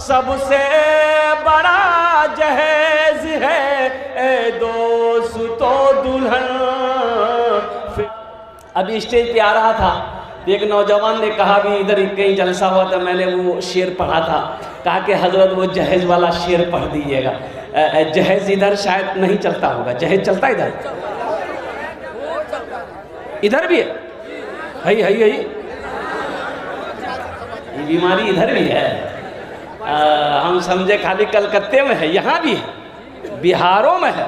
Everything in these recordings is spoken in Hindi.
सबसे बड़ा जहेज है ए दोस्तों दुल्हन। अभी स्टेज पे आ रहा था, एक नौजवान ने कहा भी, इधर कहीं जलसा हुआ था, मैंने वो शेर पढ़ा था, कहा कि हजरत वो जहेज वाला शेर पढ़ दीजिएगा। जहेज इधर शायद नहीं चलता होगा, जहेज चलता इधर, इधर भी है, है ये बीमारी इधर भी है। हम समझे खाली कलकत्ते में है, यहाँ भी है, बिहारों में है।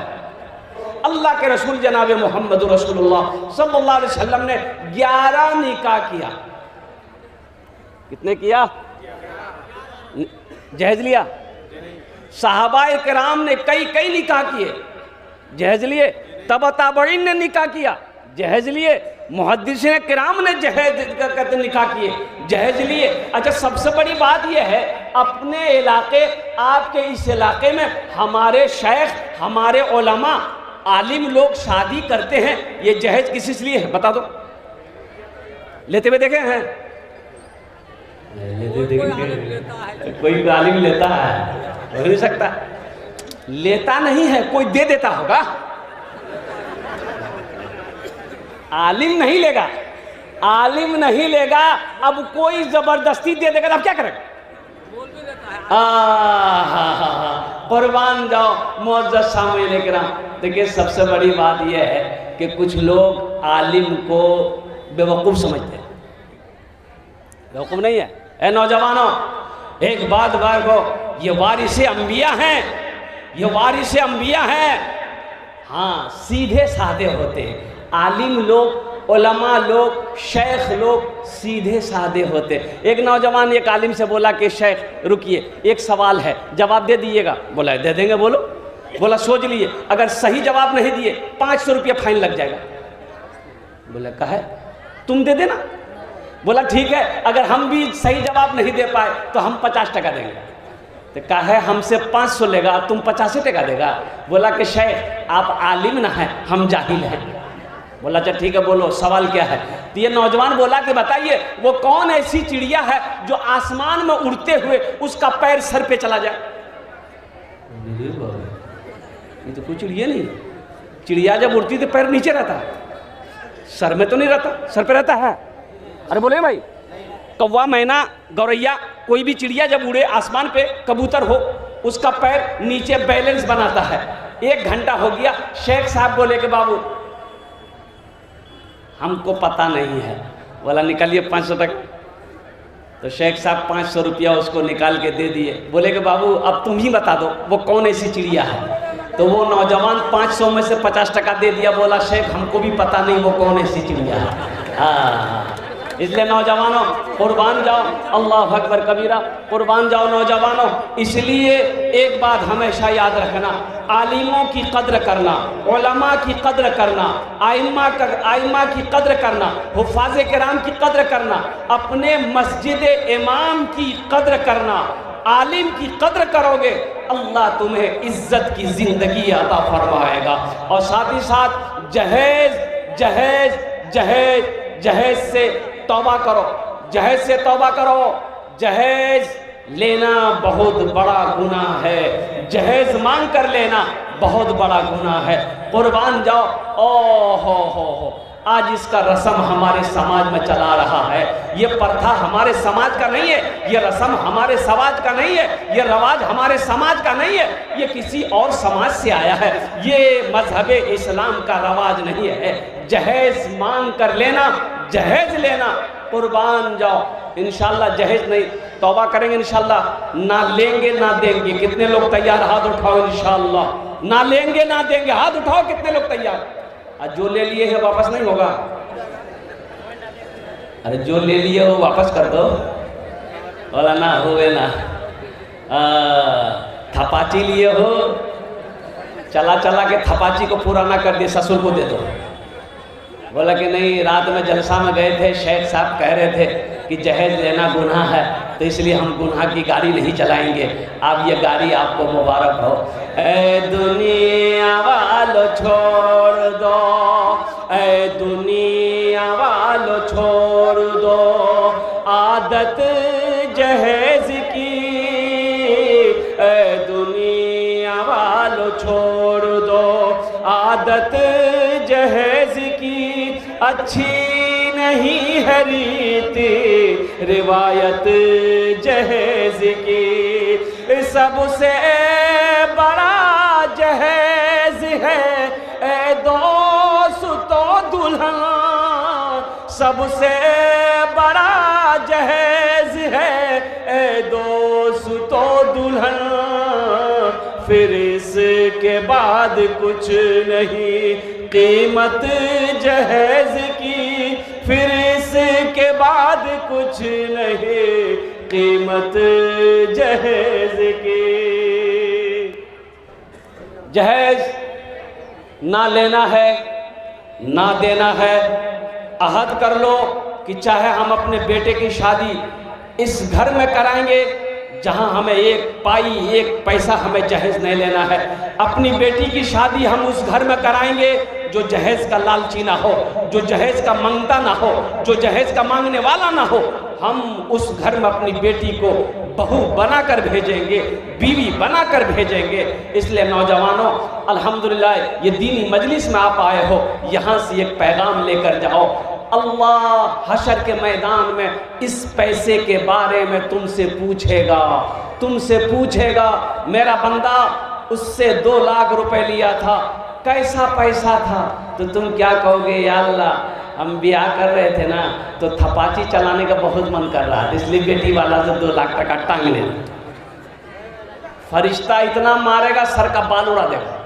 अल्लाह के रसूल जनाब मोहम्मद रसूलुल्लाह सल्लल्लाहु अलैहि वसल्लम ने 11 निकाह किया। कितने किया? जहेज लिया? सहाबाए किराम ने कई निकाह किए, जहेज लिए। तबा ताबईन ने निकाह किया, जहेज लिए। मुहद्दिसीन किराम ने जहेज निकाह किए, जहेज लिए। अच्छा, सबसे बड़ी बात यह है, अपने इलाके, आपके इस इलाके में हमारे शेख, हमारे उलमा, आलिम लोग शादी करते हैं, ये जहेज किस लिए है बता दो? लेते हुए देखे हैं? कोई आलिम लेता है? हो नहीं सकता, लेता नहीं है, कोई दे देता होगा। आलिम नहीं लेगा, आलिम नहीं लेगा, अब कोई जबरदस्ती दे देगा, अब क्या करेगा? कुर्बान जाओ मुअज़्ज़ज़ सामईन किराम। देखिए, सबसे बड़ी बात यह है कि कुछ लोग आलिम को बेवकूफ़ समझते हैं। बेवकूफ़ नहीं है। ए नौजवानों, एक बात को, ये वारिसे अंबिया हैं, ये वारिसे अंबिया हैं। हाँ, सीधे साधे होते हैं आलिम लोग, उलमा लोग, शेख लोग सीधे साधे होते। एक नौजवान एक आलिम से बोला कि शेख रुकिए, एक सवाल है, जवाब दे दीजिएगा। बोला दे देंगे, बोलो। बोला सोच लिए, अगर सही जवाब नहीं दिए 500 रुपया फाइन लग जाएगा। बोला कहा तुम दे देना। बोला ठीक है, अगर हम भी सही जवाब नहीं दे पाए तो हम 50 टका देंगे। तो कहा हमसे 500 लेगा, तुम 85 टका देगा। बोला कि शेख आप आलिम ना हैं, हम जाहिल हैं। बोला अच्छा ठीक है, बोलो सवाल क्या है? तो ये नौजवान बोला कि बताइए वो कौन ऐसी चिड़िया है जो आसमान में उड़ते हुए उसका पैर सर पे चला जाए? ये तो कोई चिड़िया नहीं। चिड़िया जब उड़ती तो पैर नीचे रहता है, सर में तो नहीं रहता, सर पे रहता है। अरे बोले भाई, कौवा, मैना, गौरैया, कोई भी चिड़िया जब उड़े आसमान पे, कबूतर हो, उसका पैर नीचे बैलेंस बनाता है। 1 घंटा हो गया, शेख साहब बोले कि बाबू हमको पता नहीं है। बोला निकालिए 500 टका। तो शेख साहब 500 रुपया उसको निकाल के दे दिए। बोले कि बाबू अब तुम ही बता दो वो कौन ऐसी चिड़िया है। तो वो नौजवान 500 में से 50 टका दे दिया। बोला शेख हमको भी पता नहीं वो कौन ऐसी चिड़िया है। हाँ, इसलिए नौजवानों कुर्बान जाओ, अल्लाह अकबर कबीरा, कुर्बान जाओ नौजवानों। इसलिए एक बात हमेशा याद रखना, आलिमों की कद्र करना, उलमा की कद्र करना, आइम्मा की कद्र करना, हुफ़ाज़े किराम की कद्र करना, अपने मस्जिद इमाम की कद्र करना। आलिम की कद्र करोगे, अल्लाह तुम्हें इज्जत की ज़िंदगी अता फरमाएगा। और साथ ही साथ जहेज जहेज जहेज जहेज से तौबा करो, जहेज से तौबा करो। जहेज लेना बहुत बड़ा गुनाह है, जहेज मांग कर लेना बहुत बड़ा गुनाह है। कुर्बान जाओ। ओ हो, आज इसका रस्म हमारे समाज में चला रहा है। ये प्रथा हमारे समाज का नहीं है, ये रस्म हमारे समाज का नहीं है, ये रवाज हमारे समाज का नहीं है, ये किसी और समाज से आया है। ये मजहब इस्लाम का रवाज नहीं है। जहेज मांग कर लेना, जहेज लेना। कुर्बान जाओ। इंशाल्लाह जहेज नहीं, तौबा करेंगे इंशाल्लाह। ना लेंगे ना देंगे। कितने लोग तैयार? हाथ उठाओ। इंशाल्लाह ना लेंगे ना देंगे। हाथ उठाओ, कितने लोग तैयार? जो ले लिए है वापस नहीं होगा। अरे जो ले लिए वो वापस कर दो। बोला ना हुए ना। थपाची लिए हो, चला चला के थपाची को पूरा ना कर दिए, ससुर को दे दो। बोला कि नहीं, रात में जलसा में गए थे, शेख साहब कह रहे थे कि जहेज लेना गुनाह है, तो इसलिए हम गुनाह की गाड़ी नहीं चलाएंगे। अब ये गाड़ी आपको मुबारक हो। ए दुनिया वालों छोड़ दो, ए दुनिया वालों छोड़ दो आदत जहेज की, आदत जहेज की अच्छी नहीं है रीति, रिवायत जहेज की सबसे बड़ा जहेज है ए दोस्तों दुल्हन, सबसे बड़ा जहेज है ए दोस्तों दुल्हन, फिर इसके बाद कुछ नहीं कीमत जहेज की, फिर इसके बाद कुछ नहीं कीमत जहेज की। जहेज ना लेना है ना देना है, अहद कर लो कि चाहे हम अपने बेटे की शादी इस घर में कराएंगे जहां हमें एक पाई एक पैसा हमें जहेज नहीं लेना है, अपनी बेटी की शादी हम उस घर में कराएंगे जो जहेज का लालची ना हो, जो जहेज का मांगता ना हो, जो जहेज का मांगने वाला ना हो। हम उस घर में अपनी बेटी को बहू बनाकर भेजेंगे, बीवी बनाकर भेजेंगे। इसलिए नौजवानों, अल्हम्दुलिल्लाह ये दीनी मजलिस में आप आए हो, यहाँ से एक पैगाम लेकर जाओ। अल्लाह हशर के मैदान में इस पैसे के बारे में तुमसे पूछेगा, तुमसे पूछेगा मेरा बंदा उससे 2 लाख रुपए लिया था, कैसा पैसा था? तो तुम क्या कहोगे? या अल्लाह हम ब्याह कर रहे थे ना तो थपाची चलाने का बहुत मन कर रहा था, इसलिए बेटी वाला से 2 लाख टका टांग ले। फरिश्ता इतना मारेगा सर का बाल उड़ा देगा।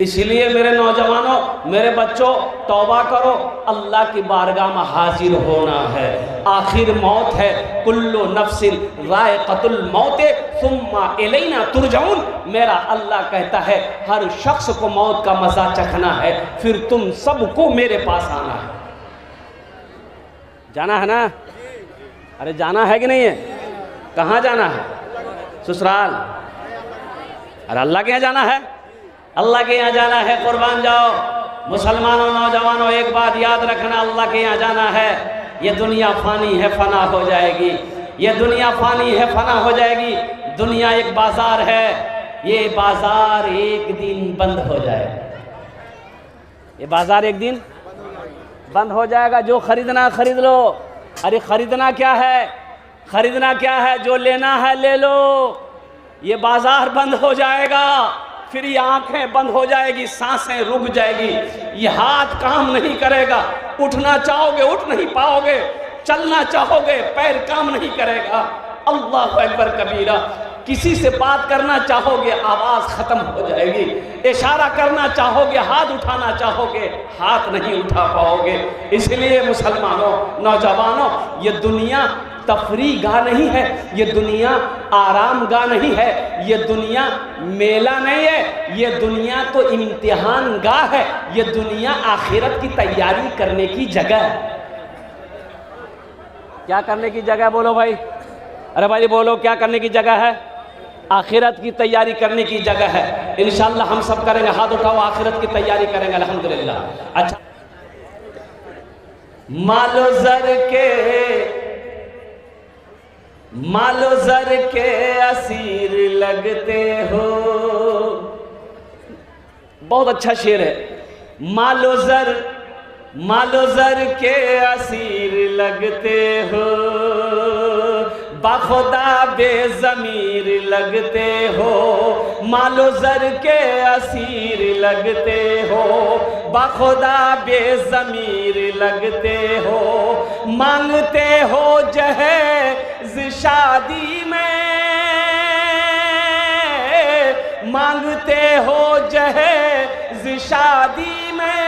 इसलिए मेरे नौजवानों, मेरे बच्चों, तौबा करो, अल्लाह की बारगाह में हाजिर होना है। आखिर मौत है, कुल्लु नफ्सिन रायक़तुल मौते सुम्मा इलैना तुरजाउन। मेरा अल्लाह कहता है हर शख्स को मौत का मजा चखना है, फिर तुम सबको मेरे पास आना है। जाना है ना? अरे जाना है कि नहीं है? कहाँ जाना है? ससुराल। अरे अल्लाह के यहाँ जाना है, अल्लाह के यहाँ जाना है। कुर्बान जाओ मुसलमानों, नौजवानों, एक बात याद रखना, अल्लाह के यहाँ जाना है। ये दुनिया फानी है, फना हो जाएगी। ये दुनिया फानी है, फना हो जाएगी। दुनिया एक बाजार है, ये बाजार एक दिन बंद हो जाएगा। ये बाजार एक दिन बंद हो जाएगा। जो खरीदना खरीद लो। अरे खरीदना क्या है? खरीदना क्या है? जो लेना है ले लो। ये बाजार बंद हो जाएगा, फिर ये आंखें बंद हो जाएगी, सांसें रुक जाएगी, ये हाथ काम नहीं करेगा, उठना चाहोगे उठ नहीं पाओगे, चलना चाहोगे पैर काम नहीं करेगा। अल्लाहु अकबर कबीरा। किसी से बात करना चाहोगे आवाज खत्म हो जाएगी, इशारा करना चाहोगे, हाथ उठाना चाहोगे, हाथ नहीं उठा पाओगे। इसलिए मुसलमानों, नौजवानों, ये दुनिया तफरीह गाह नहीं है, ये दुनिया आराम गाह नहीं है, ये दुनिया मेला नहीं है, ये दुनिया तो इम्तिहान गाह है, ये दुनिया आखिरत की तैयारी करने की जगह है। क्या करने की जगह? बोलो भाई, अरे भाई बोलो, क्या करने की जगह है? आखिरत की तैयारी करने की जगह है। इंशाअल्लाह हम सब करेंगे, हाथ उठाओ, आखिरत की तैयारी करेंगे अल्हम्दुलिल्लाह। अच्छा, मालो ज़र के असीर लगते हो। बहुत अच्छा शेर है। मालो ज़र के असीर लगते हो, बाखुदा बेज़मीर लगते हो। मालो ज़र के असीर लगते हो, बाखुदा बेज़मीर लगते हो। मांगते हो जहेज़ शादी में, मांगते हो जहेज़ शादी में।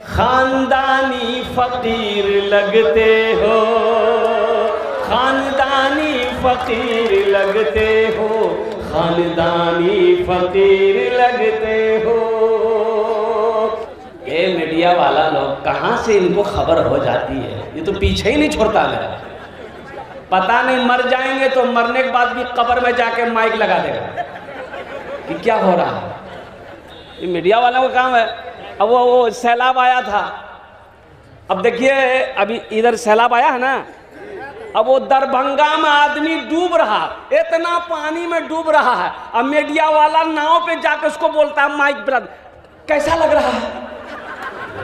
खानदानी फ़कीर लगते हो, खानदानी फ़कीर लगते हो, खानदानी फ़कीर लगते हो। ये मीडिया वाला लोग कहाँ से इनको खबर हो जाती है? ये तो पीछे ही नहीं छोड़ता मेरा। पता नहीं मर जाएंगे तो मरने के बाद भी कब्र में जाके माइक लगा देगा कि क्या हो रहा है। ये मीडिया वालों का काम है। अब वो सैलाब आया था, अब देखिए अभी इधर सैलाब आया है ना, अब वो दरभंगा में आदमी डूब रहा, इतना पानी में डूब रहा है, अब मीडिया वाला नाव पे जाकर उसको बोलता है माइक ब्रदर कैसा लग रहा है,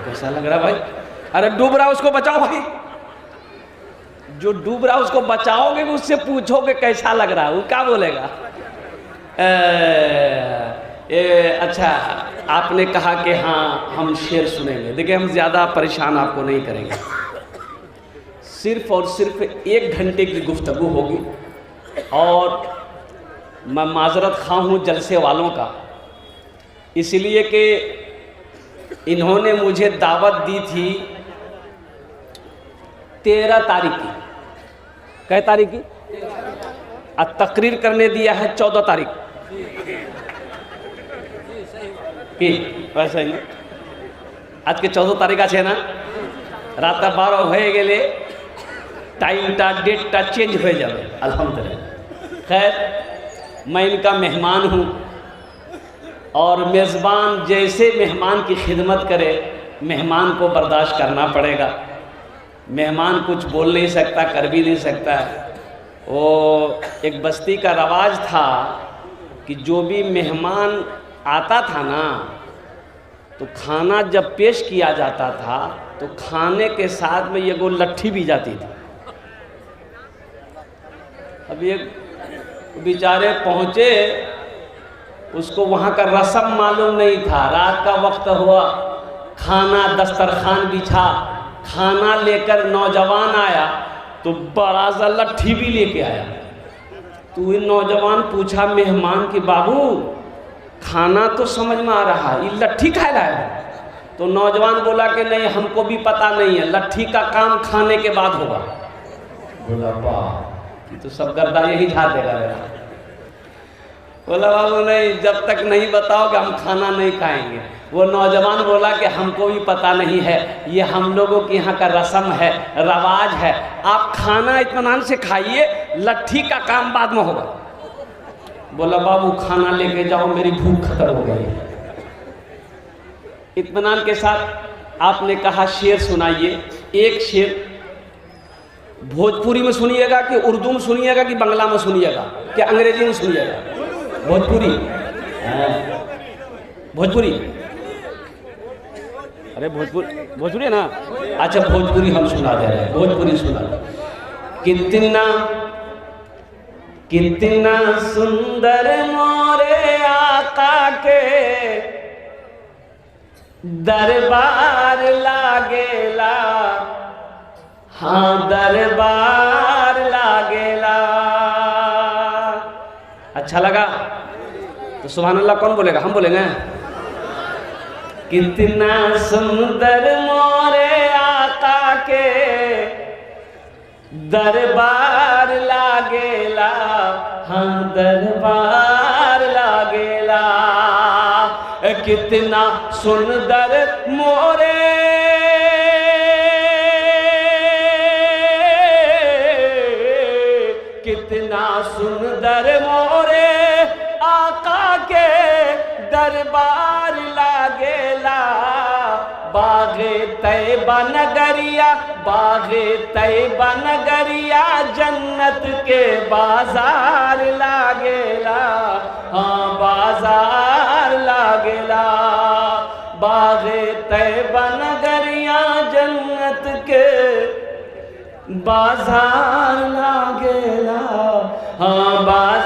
कैसा लग रहा है भाई, अरे डूब रहा उसको बचाओ भाई, जो डूब रहा उसको बचाओगे उससे पूछोगे कैसा लग रहा है, वो क्या बोलेगा। अच्छा आपने कहा कि हाँ हम शेर सुनेंगे, देखिए हम ज़्यादा परेशान आपको नहीं करेंगे, सिर्फ और सिर्फ 1 घंटे की गुफ्तगू होगी। और मैं माजरत खां हूँ जलसे वालों का, इसलिए कि इन्होंने मुझे दावत दी थी 13 तारीख की, कै तारीख की, और तकरीर करने दिया है 14 तारीख की, वैसे ही आज के 14 तारीख আছে ना, রাত 12 হয়ে গেলে टाइमटा डेटटा चेंज हो जाए अल्हम्दुलिल्लाह। खैर मैं इनका मेहमान हूँ और मेज़बान जैसे मेहमान की खिदमत करे मेहमान को बर्दाश्त करना पड़ेगा, मेहमान कुछ बोल नहीं सकता कर भी नहीं सकता है। वो एक बस्ती का रवाज था कि जो भी मेहमान आता था ना तो खाना जब पेश किया जाता था तो खाने के साथ में ये गो लट्ठी भी जाती थी। अब ये बेचारे पहुँचे, उसको वहाँ का रस्म मालूम नहीं था, रात का वक्त हुआ, खाना दस्तरखान बिछा, खाना लेकर नौजवान आया तो बड़ा सा लट्ठी भी लेके आया। तो ये नौजवान पूछा मेहमान कि बाबू खाना तो समझ में आ रहा है, ये लट्ठी खाए लाया? तो नौजवान बोला कि नहीं हमको भी पता नहीं है, लट्ठी का काम खाने के बाद होगा। बोला वाह तो सब गर्दा यही झाड़ देगा मेरा। बोला बाबू नहीं, जब तक नहीं बताओगे हम खाना नहीं खाएंगे। वो नौजवान बोला कि हमको भी पता नहीं है, ये हम लोगों के यहाँ का रस्म है, रवाज है, आप खाना इत्मीनान से खाइए, लट्ठी का काम बाद में होगा। बोला बाबू खाना लेके जाओ, मेरी भूख खत्म हो गई। इत्मीनान के साथ आपने कहा शेर सुनाइए। एक शेर भोजपुरी में सुनिएगा कि उर्दू में सुनिएगा कि बांग्ला में सुनिएगा कि अंग्रेजी में सुनिएगा? भोजपुरी, भोजपुरी, अरे भोजपुरी है ना, अच्छा भोजपुरी हम सुना दे रहे हैं, भोजपुरी सुना। कितना कितना सुंदर मोरे आका के दरबार लागेला, हाँ दरबार लागेला। अच्छा लगा तो सुभान अल्लाह कौन बोलेगा? हम बोलेंगे। कितना सुंदर मोरे आका के दरबार लागेला, हाँ दरबार लागेला। कितना सुंदर मोरे कितना सुंदर मोरे आका के दरबार लागेला। बागे तैबा नगरिया, बागे तैबा नगरिया, जन्नत के बाजार लागेला, हाँ बाजार लागेला। बागे तैबा नगरिया, जन्नत के बाजार लागेला, हाँ बाजार